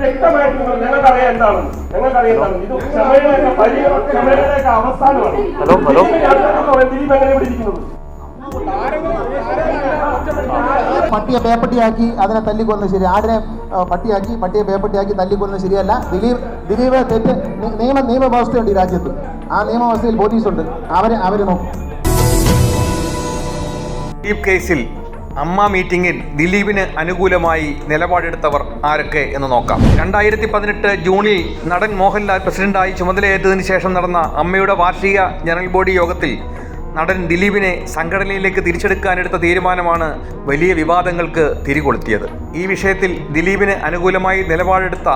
വ്യക്തമായിട്ട് ഞങ്ങൾക്കറിയാം എന്താണ് ഇത് ക്ഷമയുടെ അവസാനമാണ്. ദിലീപ് എങ്ങനെ ഇവിടെ ഇരിക്കുന്നത്? പട്ടിയെ പേപ്പട്ടിയാക്കി അതിനെ തല്ലിക്കൊന്നത് ശരി, ആടിനെ പട്ടിയെ പേപ്പട്ടിയാക്കി തല്ലിക്കൊന്നത് ശരിയല്ല. ദിലീപ് തെറ്റ് നിയമവ്യവസ്ഥയുണ്ട് ഈ രാജ്യത്ത്. ആ നിയമവ്യവസ്ഥയിൽ പോലീസുണ്ട്, അവര് നോക്കും. ദിലീപ് കേസിൽ അമ്മ മീറ്റിംഗിൽ ദിലീപിന് അനുകൂലമായി നിലപാടെടുത്തവർ ആരൊക്കെ എന്ന് നോക്കാം. 2018 ജൂണിൽ നടൻ മോഹൻലാൽ പ്രസിഡന്റായി ചുമതലയേറ്റതിന് ശേഷം നടന്ന അമ്മയുടെ വാർഷിക ജനറൽ ബോഡി യോഗത്തിൽ നടൻ ദിലീപിനെ സംഘടനയിലേക്ക് തിരിച്ചെടുക്കാനെടുത്ത തീരുമാനമാണ് വലിയ വിവാദങ്ങൾക്ക് തിരികൊളുത്തിയത്. ഈ വിഷയത്തിൽ ദിലീപിന് അനുകൂലമായി നിലപാടെടുത്ത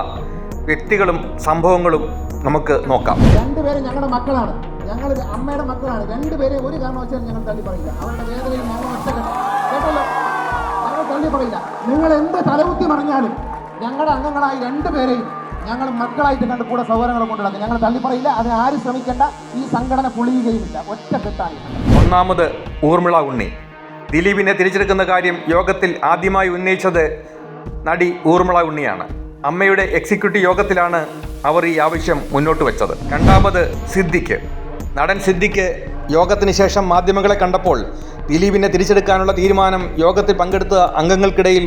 വ്യക്തികളും സംഭവങ്ങളും നമുക്ക് നോക്കാം. രണ്ടുപേരും ഞങ്ങളുടെ മക്കളാണ്, ഞങ്ങൾ അമ്മയുടെ മക്കളാണ്. രണ്ടുപേരെ ഒരു കാരണവശാലും ഞങ്ങൾ തള്ളി പറയില്ല. അവരുടെ വേദനയിൽ ഞങ്ങൾ കേട്ടല്ലോ, ഞങ്ങൾ തള്ളി പറയില്ല. നിങ്ങൾ എന്ത് തലകുത്തി മറിഞ്ഞാലും ഞങ്ങളുടെ അംഗങ്ങളായി രണ്ടുപേരെയും ഞങ്ങൾ മക്കളായിട്ട് കണ്ട് കൂടെ സൗകര്യങ്ങളെ കൊണ്ടുനടക്കും. ഞങ്ങൾ തള്ളി പറയില്ല. അതിന് ആരും ശ്രമിക്കേണ്ട. ഈ സംഘടന പൊളിയുകയുമില്ല. ഒറ്റക്കെട്ടായി. ഒന്നാമത് ഊർമിള ഉണ്ണി. ദിലീപിനെ തിരിച്ചെടുക്കുന്ന കാര്യം യോഗത്തിൽ ആദ്യമായി ഉന്നയിച്ചത് നടി ഊർമിള ഉണ്ണിയാണ്. അമ്മയുടെ എക്സിക്യൂട്ടീവ് യോഗത്തിലാണ് അവർ ഈ ആവശ്യം മുന്നോട്ട് വെച്ചത്. രണ്ടാമത് സിദ്ദിഖ്. നടൻ സിദ്ദിഖ് യോഗത്തിന് ശേഷം മാധ്യമങ്ങളെ കണ്ടപ്പോൾ ദിലീപിനെ തിരിച്ചെടുക്കാനുള്ള തീരുമാനം യോഗത്തിൽ പങ്കെടുത്ത അംഗങ്ങൾക്കിടയിൽ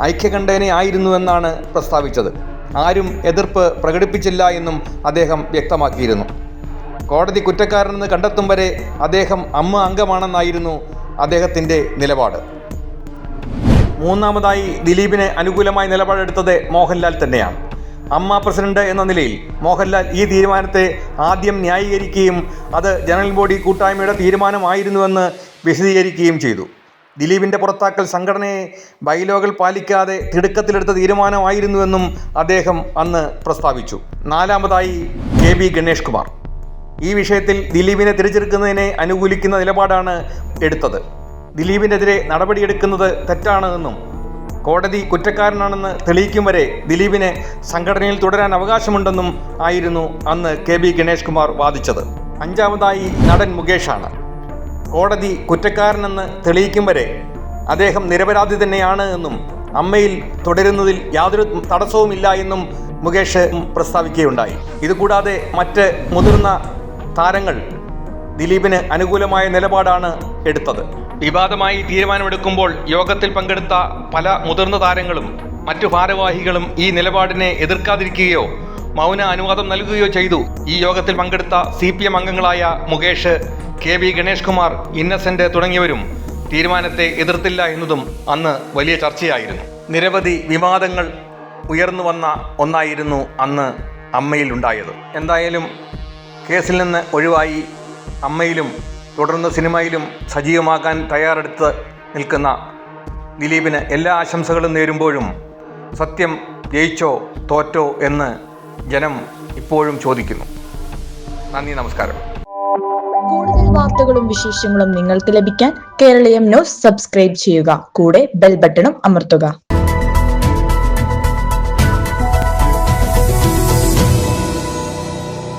ഐക്യകണ്ഠേനയായിരുന്നുവെന്നാണ് പ്രസ്താവിച്ചത്. ആരും എതിർപ്പ് പ്രകടിപ്പിച്ചില്ല എന്നും അദ്ദേഹം വ്യക്തമാക്കിയിരുന്നു. കോടതി കുറ്റക്കാരനെന്ന് കണ്ടെത്തും വരെ അദ്ദേഹം അമ്മ അംഗമാണെന്നായിരുന്നു അദ്ദേഹത്തിൻ്റെ നിലപാട്. മൂന്നാമതായി ദിലീപിന് അനുകൂലമായി നിലപാടെടുത്തത് മോഹൻലാൽ തന്നെയാണ്. അമ്മ പ്രസിഡന്റ് എന്ന നിലയിൽ മോഹൻലാൽ ഈ തീരുമാനത്തെ ആദ്യം ന്യായീകരിക്കുകയും അത് ജനറൽ ബോഡി കൂട്ടായ്മയുടെ തീരുമാനമായിരുന്നുവെന്ന് വിശദീകരിക്കുകയും ചെയ്തു. ദിലീപിൻ്റെ പുറത്താക്കൽ സംഘടനയെ ബൈലോകൾ പാലിക്കാതെ തിടുക്കത്തിലെടുത്ത തീരുമാനമായിരുന്നുവെന്നും അദ്ദേഹം അന്ന് പ്രസ്താവിച്ചു. നാലാമതായി KB ഗണേഷ് കുമാർ. ഈ വിഷയത്തിൽ ദിലീപിനെ തിരിച്ചെടുക്കുന്നതിനെ അനുകൂലിക്കുന്ന നിലപാടാണ് എടുത്തത്. ദിലീപിനെതിരെ നടപടിയെടുക്കുന്നത് തെറ്റാണ് എന്നും കോടതി കുറ്റക്കാരനാണെന്ന് തെളിയിക്കും വരെ ദിലീപിന് സംഘടനയിൽ തുടരാൻ അവകാശമുണ്ടെന്നും ആയിരുന്നു അന്ന് KB ഗണേഷ് കുമാർ വാദിച്ചത്. അഞ്ചാമതായി നടൻ മുകേഷാണ്. കോടതി കുറ്റക്കാരനെന്ന് തെളിയിക്കും വരെ അദ്ദേഹം നിരപരാധി തന്നെയാണ് എന്നും അമ്മയിൽ തുടരുന്നതിൽ യാതൊരു തടസ്സവുമില്ല എന്നും മുകേഷ് പ്രസ്താവിക്കുകയുണ്ടായി. ഇതുകൂടാതെ മറ്റ് മുതിർന്ന താരങ്ങൾ ദിലീപിന് അനുകൂലമായ നിലപാടാണ് എടുത്തത്. വിവാദമായി തീരുമാനമെടുക്കുമ്പോൾ യോഗത്തിൽ പങ്കെടുത്ത പല മുതിർന്ന താരങ്ങളും മറ്റു ഭാരവാഹികളും ഈ നിലപാടിനെ എതിർക്കാതിരിക്കുകയോ മൗന അനുവാദം നൽകുകയോ ചെയ്തു. ഈ യോഗത്തിൽ പങ്കെടുത്ത CPM അംഗങ്ങളായ മുകേഷ്, KB ഗണേഷ് കുമാർ, ഇന്നസെന്റ് തുടങ്ങിയവരും തീരുമാനത്തെ എതിർത്തില്ല എന്നതും അന്ന് വലിയ ചർച്ചയായിരുന്നു. നിരവധി വിവാദങ്ങൾ ഉയർന്നു വന്ന ഒന്നായിരുന്നു അന്ന് അമ്മയിൽ ഉണ്ടായത്. എന്തായാലും കേസിൽ നിന്ന് ഒഴിവായി അമ്മയിലും തുടർന്ന് സിനിമയിലും സജീവമാക്കാൻ തയ്യാറെടുത്ത് നിൽക്കുന്ന ദിലീപിന് എല്ലാ ആശംസകളും നേരുമ്പോഴും സത്യം ജയിച്ചോ തോറ്റോ എന്ന് ജനം ഇപ്പോഴും ചോദിക്കുന്നു. നന്ദി, നമസ്കാരം. കൂടുതൽ വാർത്തകളും വിശേഷങ്ങളും നിങ്ങൾക്ക് ലഭിക്കാൻ കേരളീയം ന്യൂസ് സബ്സ്ക്രൈബ് ചെയ്യുക. കൂടെ ബെൽ ബട്ടണും അമർത്തുക.